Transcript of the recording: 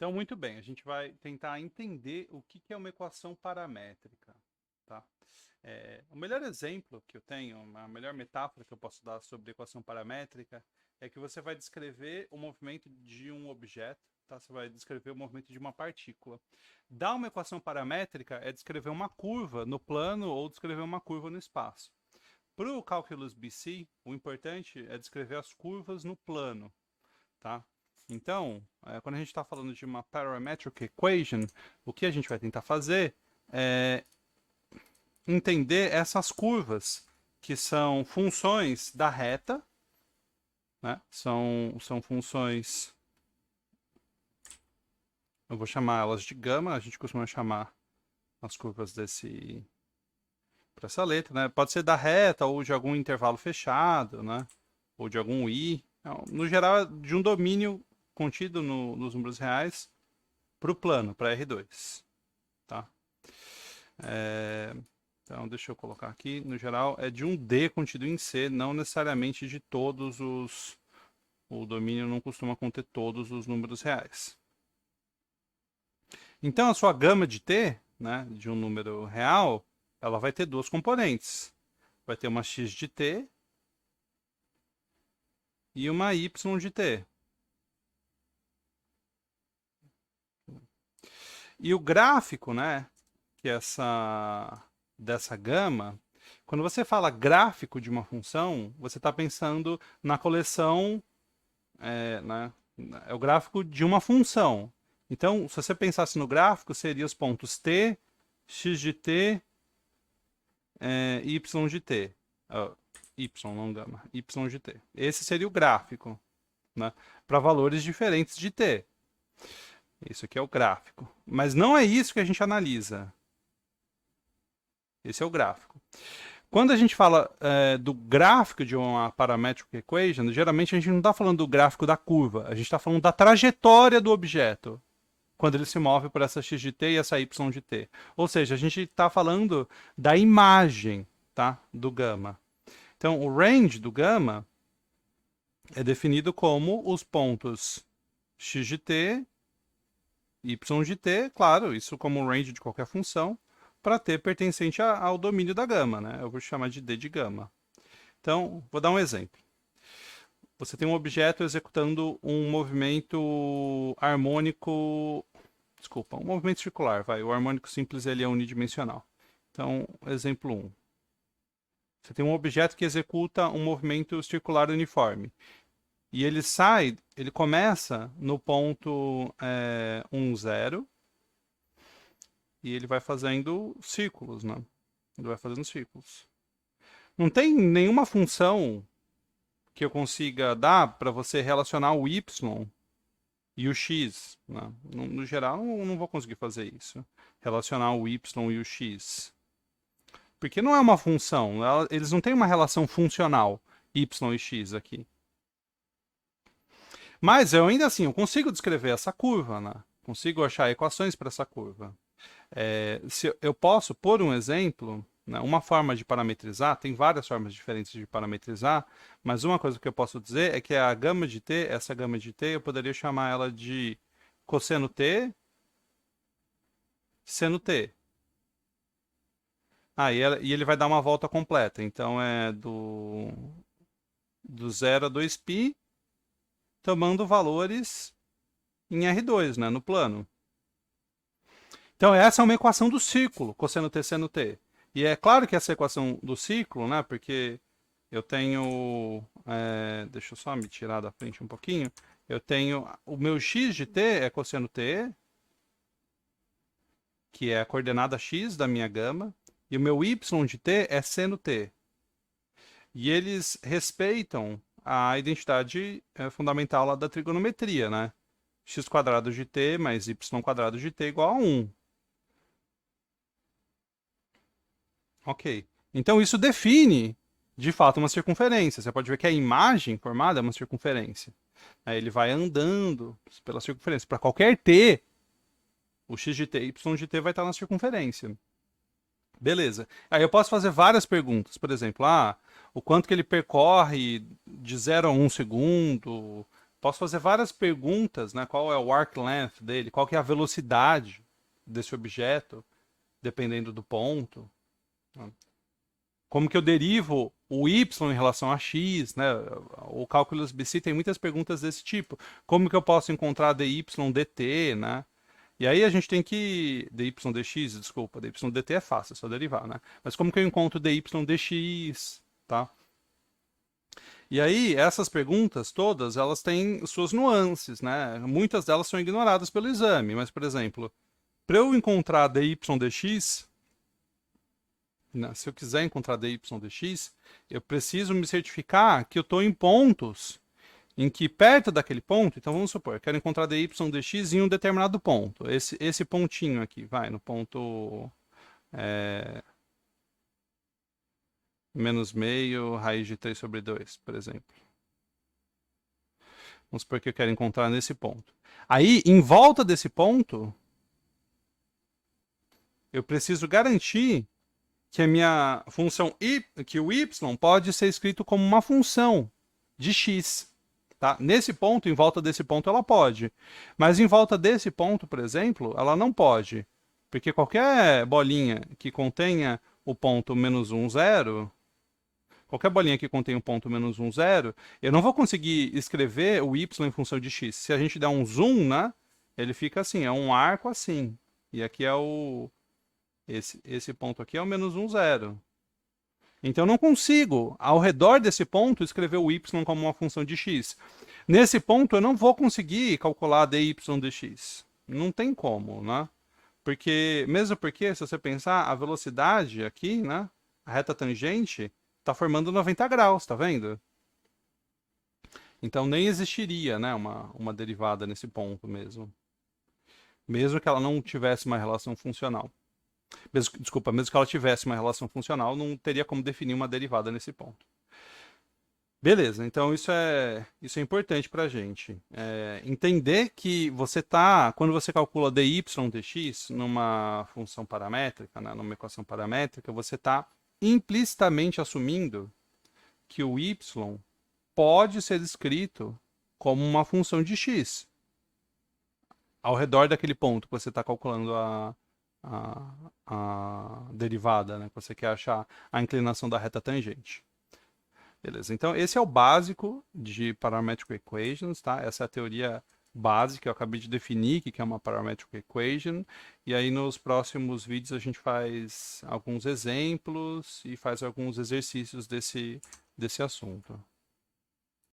Então, muito bem, a gente vai tentar entender o que é uma equação paramétrica, tá? O melhor exemplo que eu tenho, a melhor metáfora que eu posso dar sobre equação paramétrica é que você vai descrever o movimento de um objeto, tá? Você vai descrever o movimento de uma partícula. Dar uma equação paramétrica é descrever uma curva no plano ou descrever uma curva no espaço. Para o cálculo BC, o importante é descrever as curvas no plano, tá? Então, quando a gente está falando de uma parametric equation, o que a gente vai tentar fazer é entender essas curvas, que são funções da reta, né? São funções, eu vou chamar elas de gama, a gente costuma chamar as curvas para essa letra, né? Pode ser da reta ou de algum intervalo fechado, né? Ou de algum i. No geral, de um domínio contido nos números reais para o plano, para R2, tá? Então, deixa eu colocar aqui. No geral, é de um D contido em C, não necessariamente de todos os... O domínio não costuma conter todos os números reais. Então, a sua gama de T, né, de um número real, ela vai ter duas componentes. Vai ter uma x de T e uma y de T. E o gráfico, né, que é dessa gama, quando você fala gráfico de uma função, você está pensando na coleção, né, é o gráfico de uma função. Então, se você pensasse no gráfico, seria os pontos t, x de t, y de t. Y, não gama, y de t. Esse seria o gráfico, né, para valores diferentes de t. Isso aqui é o gráfico. Mas não é isso que a gente analisa. Esse é o gráfico. Quando a gente fala do gráfico de uma parametric equation, geralmente a gente não está falando do gráfico da curva, a gente está falando da trajetória do objeto, quando ele se move por essa x de t e essa y de t. Ou seja, a gente está falando da imagem, tá, do gama. Então, o range do gama é definido como os pontos x de t, y de t, claro, isso como range de qualquer função, para t pertencente ao domínio da gama, né? Eu vou chamar de d de gama. Então, vou dar um exemplo. Você tem um objeto executando um movimento harmônico, desculpa, um movimento circular, vai. O harmônico simples ele é unidimensional. Então, exemplo 1. Você tem um objeto que executa um movimento circular uniforme. E ele começa no ponto 1, 0, e ele vai fazendo círculos, né? Ele vai fazendo círculos. Não tem nenhuma função que eu consiga dar para você relacionar o y e o x. Né? No geral, não vou conseguir fazer isso. Relacionar o y e o x. Porque não é uma função. Eles não têm uma relação funcional, y e x aqui. Mas eu ainda assim, eu consigo descrever essa curva, né? Consigo achar equações para essa curva. Se eu posso, por um exemplo, né, uma forma de parametrizar, tem várias formas diferentes de parametrizar, mas uma coisa que eu posso dizer é que a gama de t, essa gama de t, eu poderia chamar ela de cosseno t, seno t. E ele vai dar uma volta completa, então é do 0 a 2π, tomando valores em R2, né, no plano. Então, essa é uma equação do círculo, cosseno t, seno t. E é claro que essa equação do círculo, né, porque eu tenho... deixa eu só me tirar da frente um pouquinho. Eu tenho... O meu x de t é cosseno t, que é a coordenada x da minha gama. E o meu y de t é seno t. E eles respeitam a identidade fundamental lá da trigonometria, né? X² de t mais y² de t igual a 1. Ok. Então isso define, de fato, uma circunferência. Você pode ver que a imagem formada é uma circunferência. Aí ele vai andando pela circunferência. Para qualquer t, o x de t e y de t vai estar na circunferência. Beleza. Aí eu posso fazer várias perguntas. Por exemplo, o quanto que ele percorre de 0 a 1 segundo, Posso fazer várias perguntas, né? Qual é o arc length dele, qual que é a velocidade desse objeto, dependendo do ponto. Como que eu derivo o y em relação a x, né? O cálculo BC tem muitas perguntas desse tipo. Como que eu posso encontrar dy dt, né? E aí a gente tem que... dy dx, desculpa, dy dt é fácil, é só derivar, né? Mas como que eu encontro dy dx, tá? E aí, essas perguntas todas, elas têm suas nuances, né? Muitas delas são ignoradas pelo exame, mas, por exemplo, para eu encontrar dy dx, né, se eu quiser encontrar dy dx, eu preciso me certificar que eu estou em pontos em que perto daquele ponto, então vamos supor, eu quero encontrar dy dx em um determinado ponto. Esse pontinho aqui, vai, no ponto menos meio, raiz de 3 sobre 2, por exemplo. Vamos supor que eu quero encontrar nesse ponto. Aí, em volta desse ponto, eu preciso garantir que a minha função que o y pode ser escrito como uma função de x. Tá? Nesse ponto, em volta desse ponto, ela pode. Mas em volta desse ponto, por exemplo, ela não pode. Porque qualquer bolinha que contenha o ponto menos 1, 0, qualquer bolinha que contém o ponto menos 1, 0, eu não vou conseguir escrever o y em função de x. Se a gente der um zoom, né, ele fica assim, é um arco assim. E aqui é o... Esse ponto aqui é o menos 1, 0. Então eu não consigo, ao redor desse ponto, escrever o y como uma função de x. Nesse ponto eu não vou conseguir calcular dy dx. Não tem como, né? Mesmo porque, se você pensar, a velocidade aqui, né? A reta tangente está formando 90 graus, tá vendo? Então nem existiria, né, uma derivada nesse ponto mesmo. Mesmo que ela não tivesse uma relação funcional. Mesmo que ela tivesse uma relação funcional, não teria como definir uma derivada nesse ponto. Beleza, então isso é importante para a gente. Entender que quando você calcula dy dx numa função paramétrica, né, numa equação paramétrica, você está implicitamente assumindo que o y pode ser escrito como uma função de x ao redor daquele ponto que você está calculando a derivada, né, que você quer achar a inclinação da reta tangente. Beleza, então esse é o básico de Parametric Equations, tá? Essa é a teoria básica que eu acabei de definir, que é uma Parametric Equation. E aí nos próximos vídeos a gente faz alguns exemplos e faz alguns exercícios desse assunto.